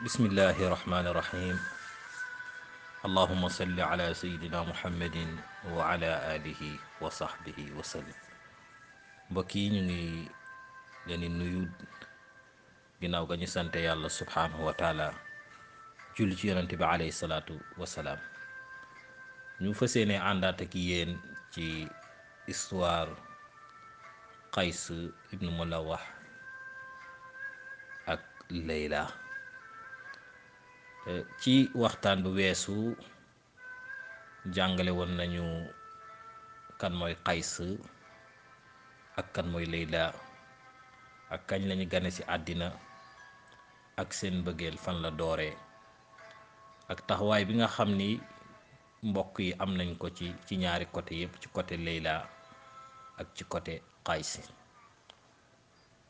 بسم الله الرحمن الرحيم. اللهم صل على سيدنا محمد وعلى آله وصحبه وسلم. mbokk yi ñu ngi leen di nuyu ginnaaw ga ñu sante yàlla subhaanahu wa taala julli ci yonante bi alayhi salaatu wasalaam. ñu fas yéene àndaat ak yéen ci histoire Qays ibnu Mulawah ak Layla. ci waxtaan bu weesu jàngale woon nañu kan mooy Qays ak kan mooy Layla ak kañ lañu gane ci àddina ak seen mbëggeel fan la dooree ak taxawaay bi nga xam ni mbokk yi am nañ ko ci ñaari côté yépp, ci côté Layla ak ci côté Qays.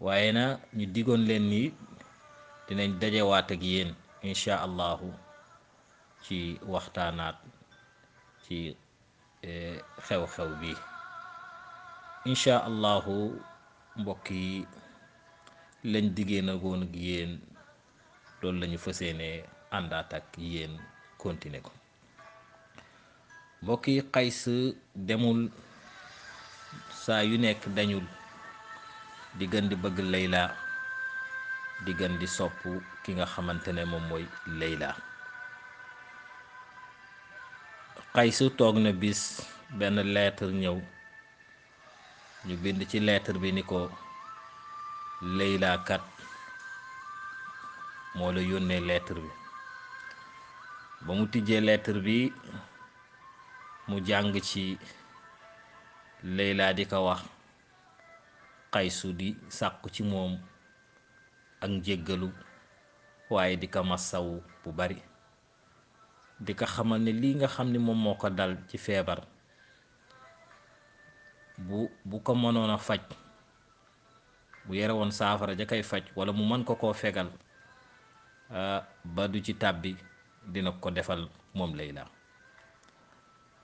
waaye na ñu digoon leen ni dinañ dajewaat ak yéen incha allahu ci waxtaanaat ci xew-xew bi incha allahu. mbokk yi lañ diggee na woon ak yéen loolu lañu fas yéene àndaat ak yéen continuer ko. mbokk yi Qays demul saa yu nekk dañul di gën di bëgg Layla, di gën di sopp ki nga xamante ne moom mooy Layla. Qays toog na bis benn lettre ñëw, ñu bind ci lettre bi ni ko Layla kat moo la yónnee lettre bi. ba mu tijjee lettre bi mu jàng ci Layla di ko wax Qaysu di sàkku ci moom ak njéggalu, waaye di ko massawu bu bari, di ko xamal ne lii nga xam ni moom moo ko dal ci feebar bu ko mënoon a faj, bu yore woon saafara ja koy faj wala mu mën ko koo fegal ba du ci tàbbi, dina ko defal moom Layla.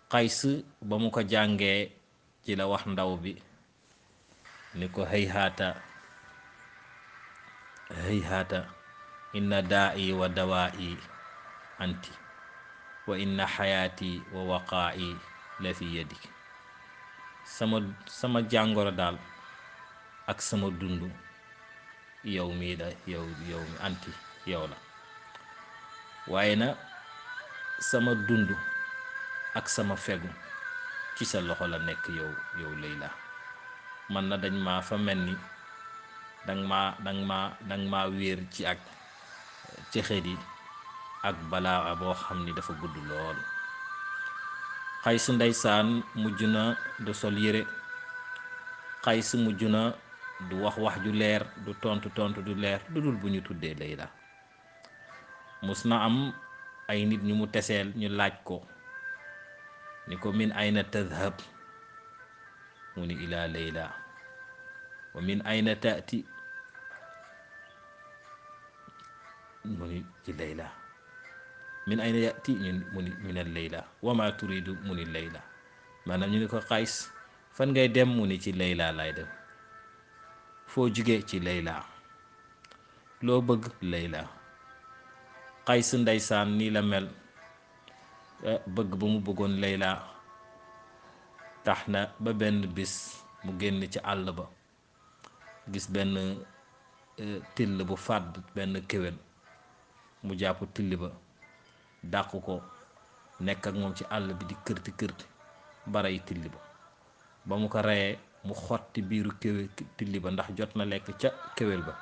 Qays ba mu ko jàngee ci la wax ndaw bi ni ko hayhaata hayhaata inna daa'i wa dawaa'i anti wa inna xayaati wa waqaa'i la fi yadik. sama jàngoro daal ak sama dund yow mii la yow mi anti yow la, waaye na sama dund ak sama fegu ci sa loxo la nekk yow Layla. man na dañ ma fa mel ni danga ma wéer ci ak ci xet yi ak balaa boo xam ni dafa gudd lool. Qays ndeysaan mujj na du sol yére, Qays mujj na du wax ju leer, du tontu du leer du dul bu ñu tuddee Layla. mus na am ay nit ñu mu teseel, ñu laaj ko ni ko min ayna tadhab, mu ni ila Layla. wa min ayna taati, mu ni ci Layla. min ayna yati, mu ni min al Layla. wa ma turidu, mu ni Layla. maanaam ñu ni ko Qays fan ngay dem, mu ni ci Layla lay dem. foo jóge, ci Layla. loo bëgg, Layla. Qays ndeysaan nii la mel, bëgg ba mu bëggoon Layla tax na ba benn bis mu génn ci àll ba, gis benn till bu fàdd benn kéwél, mu jàpp till ba dàq ko, nekk ak moom ci àll bi di kërti ba rey till ba mu ko reyee mu xotti biiru kéwél till ba ndax jot na lekk ca kéwél ba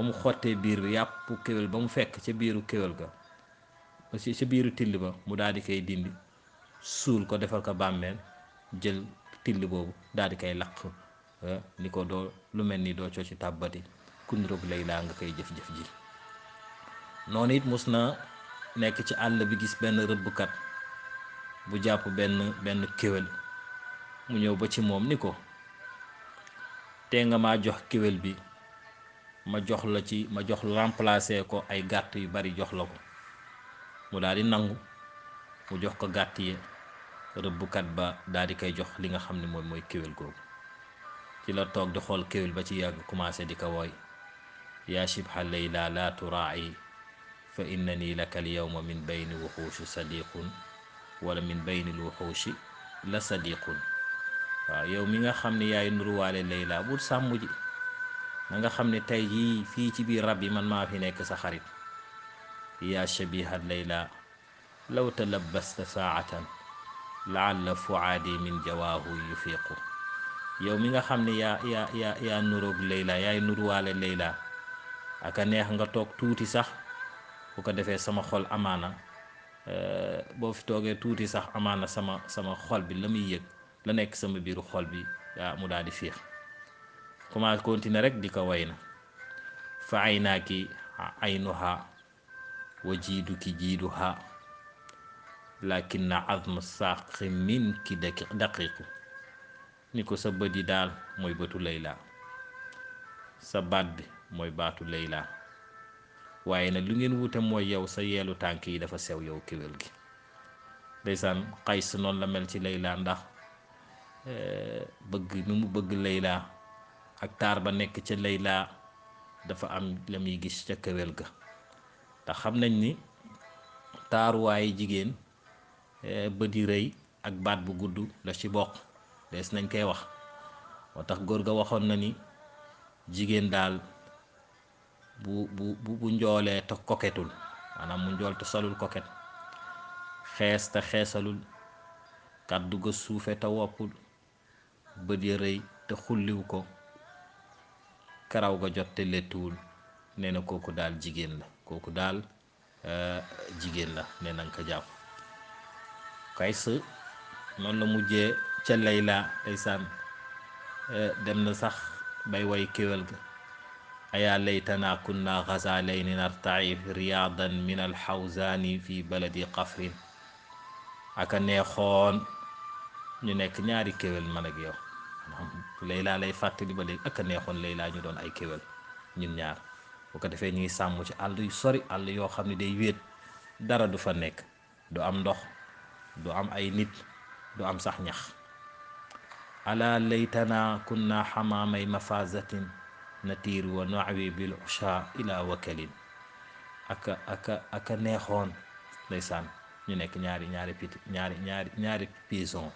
mu xottee biir bi yàpp kéwél ba mu fekk ca biiru kéwél ga aussi ca biiru till ba, mu daal di koy dindi suul ko, defal ko bàmmeel, jël till boobu daal di koy lakk, ni ko doo lu mel ni doo coo ci tàbbati, ku niroog Layla nga koy jëf-jëf ji. noonu it mus na nekk ci àll bi gis benn rëbbkat bu jàpp benn kéwél, mu ñëw ba ci moom ni ko tee nga maa jox kéwél bi, ma jox remplacer ko ay gàtt yu bari jox la ko. mu daal di nangu, mu jox ko gàtt yi, rëbbkat ba daal di koy jox li nga xam ne mooy kéwél googu. ci la toog di xool kéwél ba ci yàgg commencé di ko wooy yaa shibha Layla la turaa'i fa innani laka alyawma min bayni wuxuushi sadiqun wala min bayni lwuxuushi la sadiqun. waaw yow mi nga xam ne yaay nuruwaale Layla bul sàmm ji na nga xam ne tey jii fii ci biir rab yi man maa fi nekk sa xarit. yaa shabiha Layla law talabbasta saatan laalla fuaadi min jawaahu yufiqu. yow mi nga xam ne yaa nuroog Layla yaay nuruwaale Layla aka neex nga toog tuuti sax bu ko defee sama xol amaana boo fi toogee tuuti sax amaana sama xol bi la muy yëg la nekk sama biiru xol bi mu daal di fiix. commencé continuer rek di ko way na fa aynaaki aynuha wa jiiduki jiiduha lakinna azma saaqi minki daqiqu. ni ko sa bët yi daal mooy bëtu Layla, sa baat bi mooy baatu Layla, waaye nag lu ngeen wute mooy yow sa yeelu tànk yi dafa sew yow kéwél gi. ndeysaan Qays noonu la mel ci Layla ndax bëgg nu mu bëgg Layla ak taar ba nekk ca Layla dafa am la muy gis ca kéwél ga. te xam nañ ni taaruwaayu jigéen bët yi rëy ak baat bu gudd la ci bokk des nañ koy wax. moo tax góor ga waxoon na ni jigéen daal bu njoolee te koketul, maanaam mu njool te solul koket, xees te xeesalul, kàddu ga suufe te woppul, bët ya rëy te xulliw ko, karaw ga jot te lettuwul, nee na kooku daal jigéen la, kooku daal jigéen la, nee nañ ko jàpp. Qays noonu la mujjee ca Layla ndeysaan dem na sax bay way kéwél ga ayaa laytana kunna gazalayni nartai riyadan min alxawzaani fi baladi qafrin. aka neexoon ñu nekk ñaari kéwél man ak yow. Layla lay fàttali ba léegi aka neexoon Layla ñu doon ay kéwél ñun ñaar. bu ko defee ñuy sàmm ci àll yu sori, àll yoo xam ne day wéet, dara du fa nekk, du am ndox, du am ay nit, du am sax ñax. ala laytana kunna xamaamay mafazatin natiir wa nawi bil usha ila wakalin. aka neexoon ndeysaan ñu nekk ñaari pison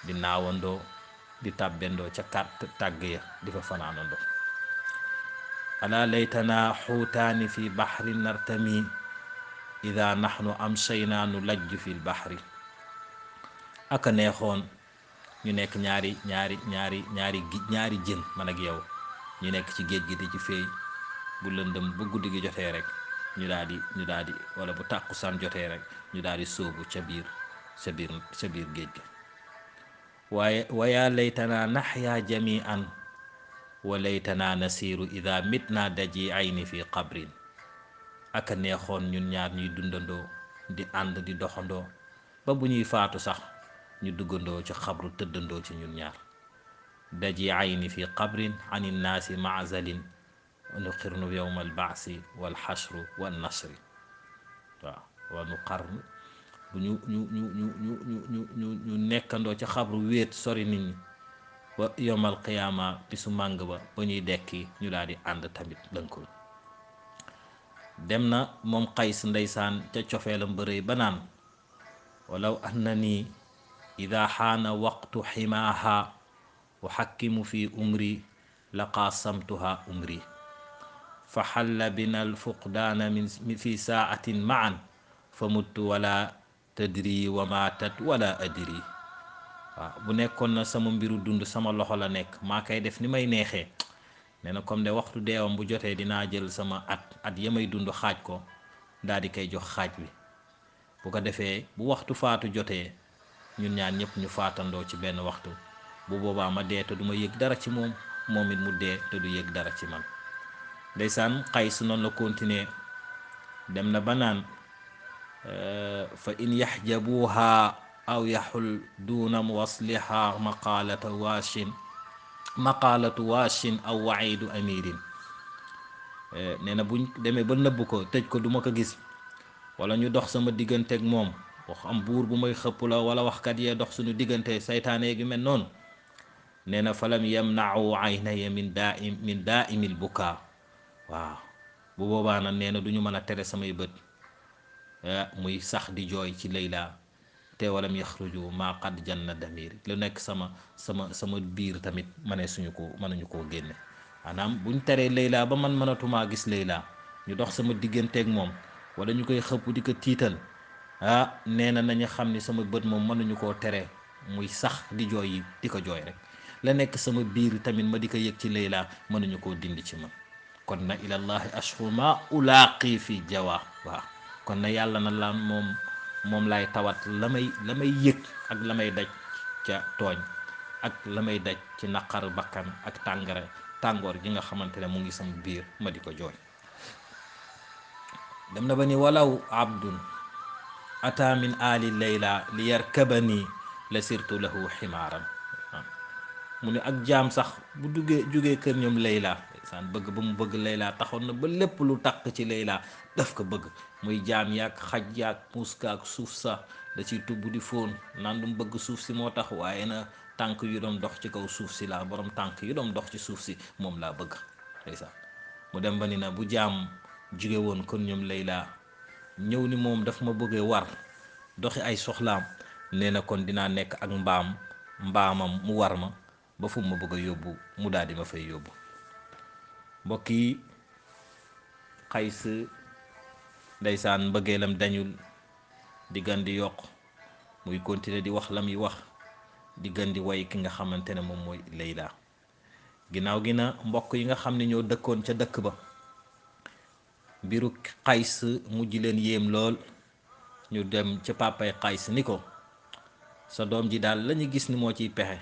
di naawandoo di tàbbendoo ca tàgg ya di fa fanaanandoo. ala laytana xuutaani fi baxri nartami ida naxnu amsayna nu lajju fi lbaxri. aka neexoon ñu nekk ñaari jën man ak yow, ñu nekk ci géej gi di ci féey, bu lëndëm bu guddi gi jotee rek ñu daal di wala bu tàkkusaan jotee rek ñu daal di sóobu ca biir géej gi. waaye wayaa laytana naxyaa jamian wa laytana nasiiru ida mitna daji ayni fi qabrin. aka neexoon ñun ñaar ñuy dundandoo di ànd di doxandoo ba bu ñuy faatu sax ñu duggandoo ci xabru tëddandoo ci ñun ñaar. daji ayni fi qabrin an innaasi maazalin nuqirnu yowma albaasi walxashru wannasri. waaw wa nu qarnu bu ñu nekkandoo ci xabru wéet sori nit ñi ba yowmal qiyaama bisu màng ba ñuy dekki ñu daal di ànd tamit lënkoo. dem na moom Qays ndeysaan ca cofeelam bërëy ba naan walaw annani ida xaana waqtu ximaaha uxakkimu fi umri la qaasamtuha umri fa xalla bina alfuqdaana min fi saatin maan fa muttu wala tadri wa maatat wala adri. waaw bu nekkoon na sama mbiru dund sama loxo la nekk, maa koy def ni may neexee. nee na comme de waxtu deewam bu jotee dinaa jël sama at ya may dund xaaj ko daal di koy jox xaaj bi, bu ko defee bu waxtu faatu jotee ñun ñaan ñëpp ñu faatandoo ci benn waxtu. bu boobaa ma dee te du ma yëg dara ci moom, moom it mu dee te du yëg dara ci man. ndeysaan Qays noonu la continuer dem na ba naan fa in yaxjabuha aw yaxul duuna wasliha maqaalatu waashin aw waidu amirin. nee na buñ demee ba nëbb ko tëj ko duma ko gis, wala ñu dox sama digganteeg moom, wax am buur bu may xëpp la wala waxkat yee dox suñu diggante, saytaane gi mel noonu. nee na falam yamnau aynaya min daaimil bukaa. waaw bu boobaa nag nee na du ñu mën a tere samay bët muy sax di jooy ci layla te walam yaxruju maa qad janna damir lu nekk sama biir tamit mënuñu koo génne maanaam buñ teree layla ba man mënatumaa gis layla ñu dox sama digganteeg moom wala ñu koy xëpp di ko tiital nee na nañu xam ni sama bët moom mënuñu koo tere muy sax di jooy yi di ko jooy rek la nekk sama biir tamit ma di ko yëg ci layla mënuñu koo dindi ci man kon na ilallahi ashku ma ulaaqi fi jawa waaw kon na yàlla na la moom laay tawat la may yëg ak la may daj ca tooñ ak la may daj ci naqar bakkan ak tàngoor ji nga xamante ne mu ngi sama biir ma di ko jooy dem na ba ni walaw abdun ata min ali layla li yarkabani la sirtu lahu ximaaran mu ne ak jaam sax bu jógee kër ñoom layla saan bëgg ba mu bëgg layla taxoon na ba lépp lu takk ci layla daf ko bëgg muy jaam yaag xaj yaag muuska ak suuf sa da ciy tubb di fóon naan du mu bëgg suuf si moo tax waaye na tànk yu doon dox ci kaw suuf si laa borom tànk yu doon dox ci suuf si moom laa bëgg ndeysaan mu dem ba ni na bu jaam jóge woon kon ñoom layla ñëw ni moom daf ma bëggee war doxi ay soxlaam nee na kon dinaa nekk ak mbaamam mu war ma ba fu ma bëgg a yóbbu mu daal di ma fay yóbbu mbokk yi Qays ndeysaan mbëggeelam dañul di gën di yokk muy continuer di wax la muy wax di gën di way ki nga xamante ne moom mooy Layla ginnaaw gi na mbokk yi nga xam ne ñoo dëkkoon ca dëkk ba mbiru Qays mujj leen yéem lool ñu dem ca papay Qays ni ko sa doom ji daal lañu gis ni moo ciy pexe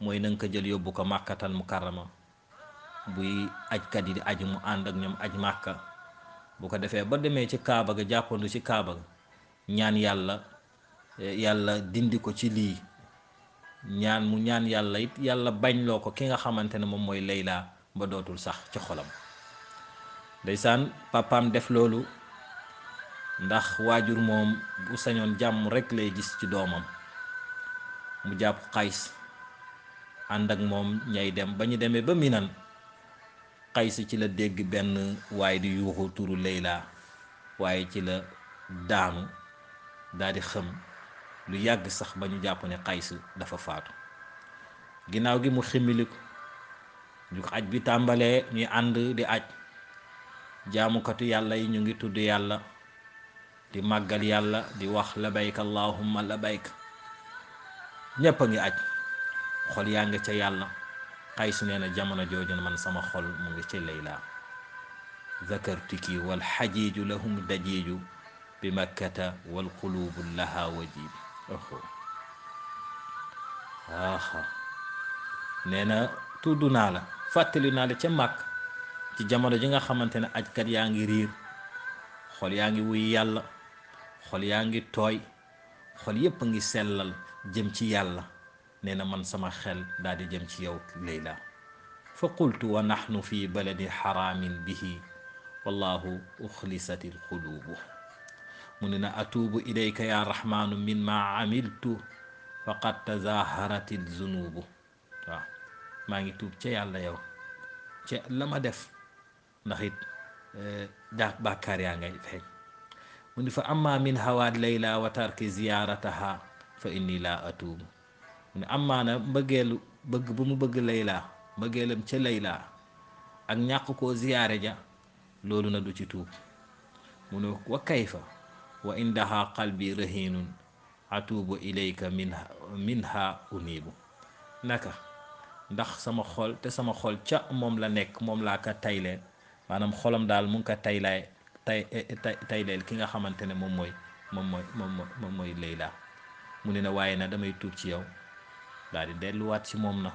mooy na nga ko jël yóbbu ko màkkatal mukarrama buy ajkat yi di aju mu ànd ak ñoom aj màkka bu ko defee ba demee ci kaaba ga jàppandu ci kaaba ga ñaan yàlla dindi ko ci lii ñaan yàlla it yàlla bañ loo ko ki nga xamante ne moom mooy Layla ba dootul sax ci xolam ndeysaan papaam def loolu ndax waajur moom bu sañoon jàmm rekk lay gis ci doomam mu jàpp Qays ànd ak moom ñay dem ba ñu demee ba Minan Qays ci la dégg benn waaye di yuuxu turu Layla waaye ci la daanu daal di xëm lu yàgg sax ba ñu jàpp ne Qays dafa faatu ginnaaw gi mu ximmiliku ñu aj bi tàmbalee ñuy ànd di aj jaamukatu yàlla yi ñu ngi tudd yàlla di màggal yàlla di wax labayk allahumma labayk ñépp a ngi aj xol yaa ngi ca yàlla Qays nee na jamono jooju man sama xol mu ngi ci Layla zakartiki wal xajiiju lahum dajiiju bi makkata wal quluubu laha wajiib nee na tudd naa la fàttali naa la ca màkk ci jamono ji nga xamante ne ajkat yaa ngi riir xol yaa ngi wuy yàlla xol yaa ngi tooy xol yépp a ngi sellal jëm ci yàlla nee na man sama xel daal di jëm ci yow Layla fa qultu wa naxnu fi baladi xaraamin bihi wallahu uxlisat alquluubu mu ne na atuubu ilayka ya rahmaanu min ma amiltu faqad tazaharat alzunubu waaw maa ngi tuub ca yàlla yow ca la ma def ndax it bàkkaar yaa ngay feeñ mu ni fa amma min hawaat Layla wa tarki ziyarataha fa inni la atuubu mu ne amaana mbëggeelu bëgg bu mu bëgg Layla mbëggeelam ca Layla ak ñàkk koo ziyaare ja loolu na du ci tuub mu ne wa kayfa wa indaha qalbi rahinun atuubu ilayka minha uniibu naka ndax sama xol te sama xol ca moom la nekk moom laa ko tayleel maanaam xolam daal mu ngi ko tayleel ki nga xamante ne moom mooy Layla mu ne na waaye na damay tuub ci yow daal di delluwaat ci moom na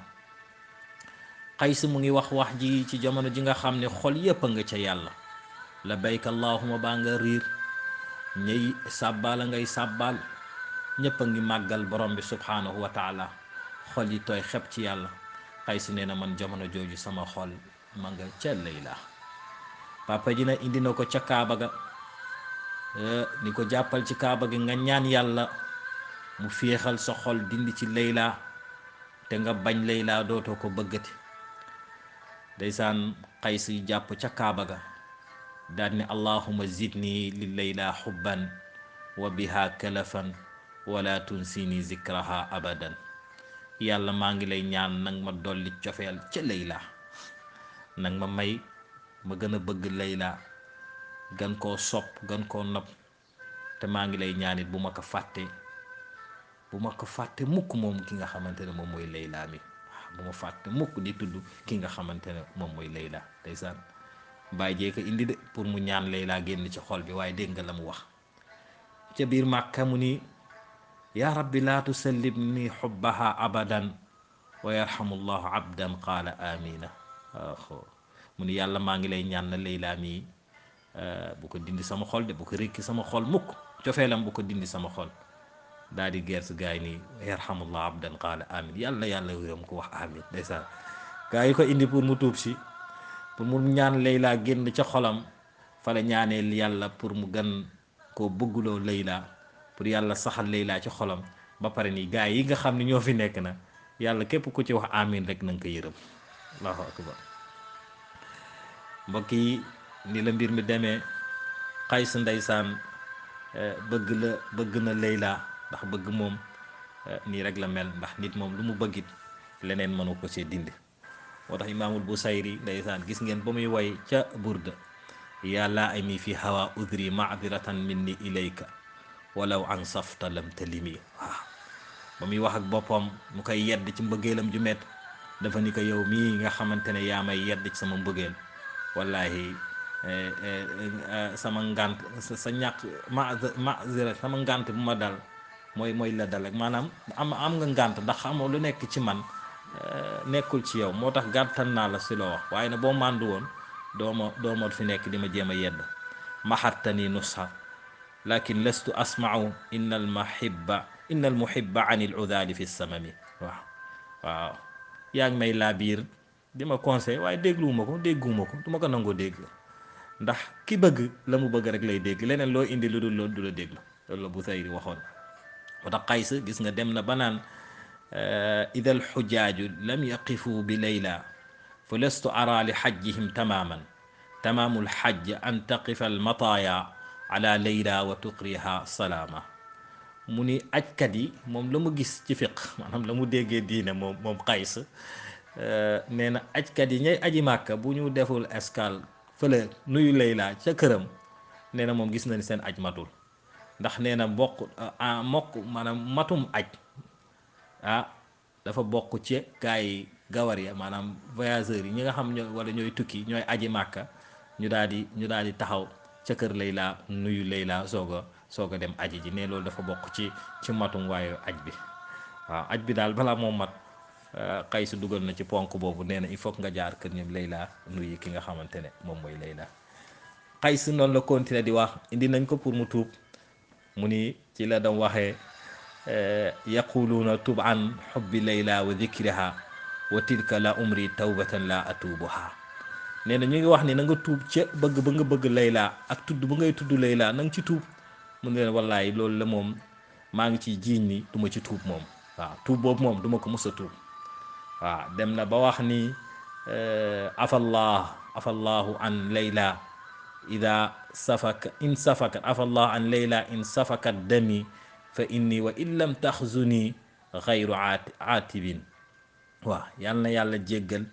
Qays mu ngi wax ji ci jamono ji nga xam ne xol yépp a nga ca yàlla labayk allahuma baa nga riir ñëy sàbbaala ngay sàbbaal ñépp a ngi màggal borom bi subhaanahu wa taala xol yi tooy xeb ci yàlla Qays nee na man jamono jooju sama xol ma nga ca Layla papa ji na indi na ko ca kaaba ga ni ko jàppal ci kaaba gi nga ñaan yàlla mu féexal sa xol dindi ci Layla te nga bañ Layla dootoo ko bëggati ndeysaan Qays yi jàpp ca kaaba ga daal ne allahuma zidni li layla xubban wa biha kalafan wala tunsini zikraha abadan. yàlla maa ngi lay ñaan nag ma dolli cofeel ca layla, nag ma may ma gën a bëgg layla, gën koo sopp gën koo nopp. te maa ngi lay ñaanit bu ma ko fàtte, bu ma ko fàtte mukk moom ki nga xamante ne moom mooy layla mi. bu ma fàtte mukk di tudd ki nga xamante ne moom mooy layla. ndeysaan bàyyi jee ko indi de pour mu ñaan layla génn ci xol bi, waaye dégg nga la mu wax ca biir màkka mu ni yaa rabbi laa tusallimni xubbaha abadan wa yarhamullahu abdan qaala amina. waaw mu ni yàlla maa ngi lay ñaan na layla mii bu ko dindi sama xol de, bu ko rékki sama xol mukk, cofeelam bu ko dindi sama xol. daal di gers gaa yi nii yarhamullahu abdan qaala amin, yàlla yàlla wéram ko wax amin. ndeysaan gaa yi ko indi pour mu tuub si, pour mu ñaan layla génn ca xolam, fa la ñaaneel yàlla pour mu gën koo bëgguloo layla, pour yàlla saxal layla ci xolam. ba pare nii gaa yi nga xam ne ñoo fi nekk na yàlla képp ku ci wax amin rek na nga ko yërëm. allahu akbar. mbokk yi ni la mbir mi demee. Qays ndeysaan bëgg na layla, ndax bëgg moom nii rek la mel, ndax nit moom lu mu bëggit leneen mënu ko see dindi. moo tax imaamul Busayri ndeysaan gis ngeen ba muy woy ca burda, yàlla ami fi hawa udri maadiratan minni ilayka walaw ansafta lam talimi. waaw ba muy wax ak boppam mu koy yedd ci mbëggeelam ju met, dafa ni ko yow mii nga xamante ne yaa may yedd ci sama mbëggeel, wallahi sama ngant sa ñàkk mazira sama ngant bu ma dal mooy la dal rek, maanaam am nga ngànt ndax xamoo lu nekk ci man nekkul ci yow, moo tax gàttal naa la si loo wax. waaye nag boo màndu woon dooma fi nekk di ma jéem a yedd. maxartani nusha lakin lastu asmau inna al muhibba an il udali fi samami. waaw yaa ngi may laa biir di ma conseil, waaye dégguma ko du ma ko nangoo dégg, ndax ki bëgg la mu bëgg rek lay dégg, leneen loo indi lu dul loolu du la déglu. loolu la Busayri waxoon. moo tax Qays gis nga dem na ba naan ida alxujaaju lam yaqifu bi layla fa lastu ara li xajjihim tamaman tamaamu lxajj an taqifa almataaya ala layla wa tuqriha salaama. mu ni ajkat yi moom la mu gis ci fiq, maanaam la mu déggee diine moom Qays nee na ajkat yi ñay aji màkka bu ñu deful escale fële nuyu layla ca këram, nee na moom gis na ni seen aj matul. ndax nee na mokk maanaam matum aj dafa bokk ci gaa yi gawar ya, maanaam voyageurs yi ñi nga xam wala ñooy tukki ñooy aji màkka, ñu daal di taxaw ca kër layla nuyu layla soog a dem aji ji. ne loolu dafa bokk ci matum waaye aj bi. waaw aj bi daal balaa moom mat Qays dugal na ci ponk boobu, nee na il faut nga jaar kër ñoom layla nuyu ki nga xamante ne moom mooy layla. Qays noonu la continuer di wax, indi nañ ko pour mu tuub. mu ni ci la dam waxee yaquluuna tub an xubbi layla wa dikriha wa tilka la umri tawbatan la atuubuha. nee na ñu ngi wax ni na nga tuub ca bëgg ba nga bëgg layla ak tudd ba ngay tudd layla na nga ci tuub. mu ne leen wallaay loolu la moom maa ngi ciy jiiñ ni du ma ci tuub moom. waaw tuub boobu moom du ma ko mës a tuub. waaw dem na ba wax ni afallahu an layla ida safaka in safakat afallahu an layla in safakat dami fa inni wa in lam taxzuni xayru aatibin. waaw yal na yàlla jéggal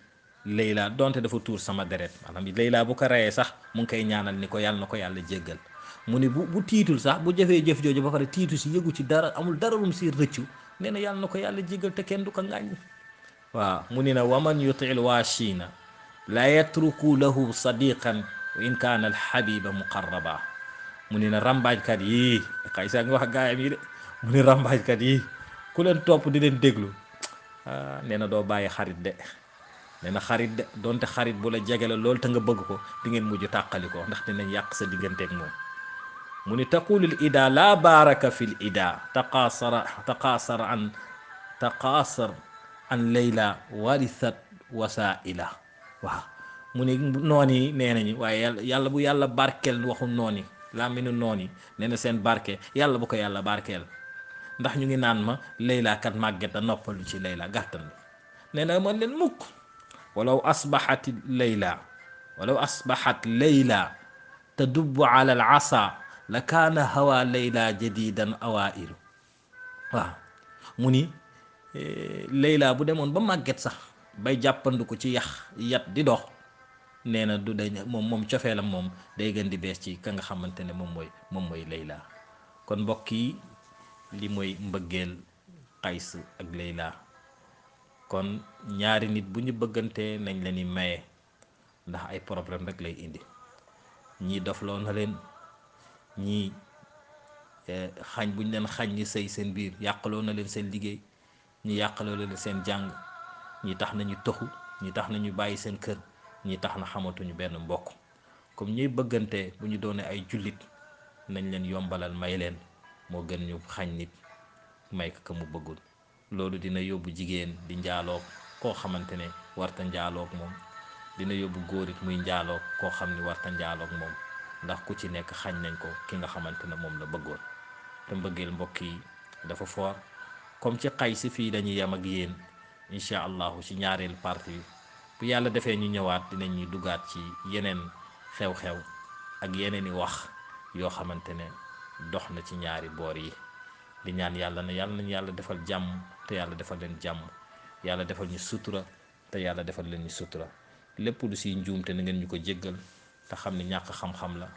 layla donte dafa tuur sama deret, maanaam layla bu ko reyee sax mu ngi koy ñaanal ni ko yàlla na ko yàlla jéggal. mu ni bu tiitul sax bu jëfee jëf jooju ba pare tiitu si yëgu ci dara, amul dara lu mu si rëccu, nee na yàlla na ko yàlla jéggal te kenn du ko ŋàññ. waaw mu ni na waman yutil waashina la yatruku lahu sadiqan wa in kaana alxabiba muqarraba. mu ni na rambaajkat yii Qays a ngi wax gaayam yi de, mu ni rambaajkat yii ku leen topp di leen déglu nee na doo bàyyi xarit de. nee na xarit de donte xarit bu la jege la loolu te nga bëgg ko, di ngeen mujj tàqali ko ndax dinañ yàq sa digganteeg moom. mu ni taqulul ida laa baaraka fil ida taqaasar an layla warithat wasaila. waaw mu ni noon yi nee nañu waaye yàlla bu yàlla barkeel waxu noon yi làmminu noon yi, nee na seen barke yàlla bu ko yàlla barkeel, ndax ñu ngi naan ma layla kat màgget a noppalu ci layla gàttan. nee na man leen mukk walaw asbaxat layla tadubbu ala al asa la kaana hawa layla jadidan awailu waaw mu ni layla bu demoon ba màgget sax bay jàppandiku ci yax yat di dox nee na du dañ moom cofeelam moom day gën di bees ci ka nga xamante ne moom mooy layla kon mbokk yi li mooy mbëggeel Qays ak layla kon ñaari nit bu ñu bëggantee nañ leen di maye ndax ay problème rek lay indi ñii dofloo na leen ñii xañ bu ñu leen xañ ñi sëy seen biir yàqaloo na leen seen liggéey ñi yàqaloo leen seen jàng ñi tax nañu toxu ñi tax nañu bàyyi seen kër ñi tax na xamatuñu benn mbokk comme ñuy bëggante bu ñu doonee ay jullit nañ leen yombalal may leen moo gën ñu xañ nit may ko mu bëggul loolu dina yóbbu jigéen di njaaloog koo xamante ne warta njaaloog moom dina yóbbu góor it muy njaaloog koo xam ni warta njaaloog moom ndax ku ci nekk xañ nañ ko ki nga xamante ne moom la bëggoon te mbëggeel mbokk yi dafa foor comme ci Qays fii dañuy yem ak yéen incha allahu ci ñaareelu partie bu yàlla defee ñu ñëwaat dinañ ñuy dugaat ci yeneen xew-xew ak yeneen i wax yoo xamante ne dox na ci ñaari boor yi di ñaan yàlla na yàlla nañu yàlla defal jàmm te yàlla defal leen jàmm yàlla defal ñu sutura te yàlla defal leen ñu sutura lépp lu siy njuumte na ngeen ñu ko jéggal te xam ne ñàkk xam-xam la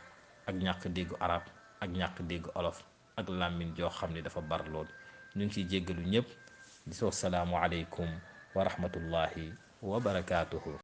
ak ñàkk déggu arab ak ñàkk déggu olof ak làmmiñ joo xam ne dafa bar lool ñu ngi ciy jéggalu ñëpp di soo salaamu aleykum wa rahmatullahi wa barakaatuhu